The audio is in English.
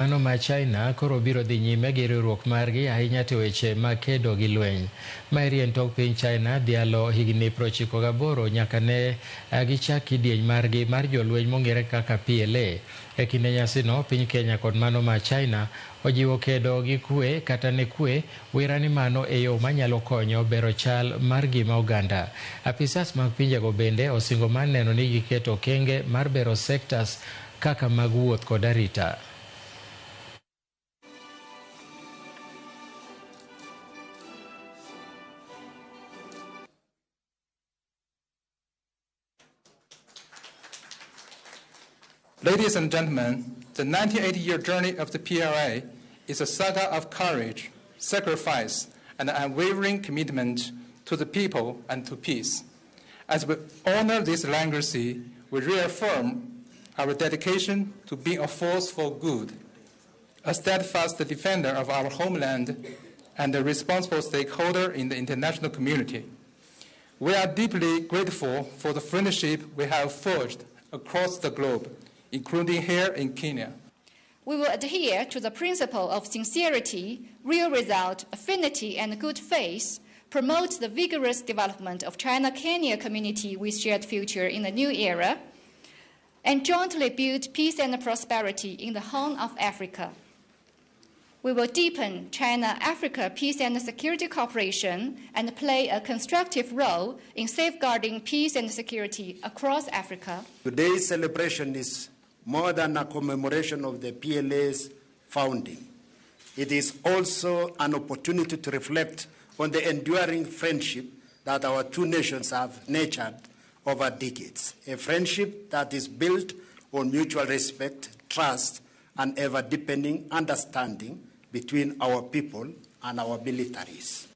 Mano ma China koro biro dhi nyime gi riwruok margi ahinya to weche mag kedo gi lweny. Maeri en tok piny China dhialo higni 98 nyaka ne gichak kidieny margi mar jolweny mong'ere kaka PLA. E kinde nyasino, piny Kenya kod mano ma China ojiwo kedo gi kwe kata ne kwe, wira ni mano e yo manyalo konyo bero chal mar ngima oganda. Apisas mag pinjego bende osingo mar neno ni giketo okenge mar bero sektas kaka mag wuoth kod arita. Ladies and gentlemen, the 98-year journey of the PLA is a saga of courage, sacrifice, and unwavering commitment to the people and to peace. As we honor this legacy, we reaffirm our dedication to being a force for good, a steadfast defender of our homeland, and a responsible stakeholder in the international community. We are deeply grateful for the friendship we have forged across the globe, including here in Kenya. We will adhere to the principle of sincerity, real result, affinity, and good faith, promote the vigorous development of China-Kenya community with shared future in the new era, and jointly build peace and prosperity in the Horn of Africa. We will deepen China-Africa peace and security cooperation and play a constructive role in safeguarding peace and security across Africa. Today's celebration is more than a commemoration of the PLA's founding. It is also an opportunity to reflect on the enduring friendship that our two nations have nurtured over decades, a friendship that is built on mutual respect, trust, and ever-deepening understanding between our people and our militaries.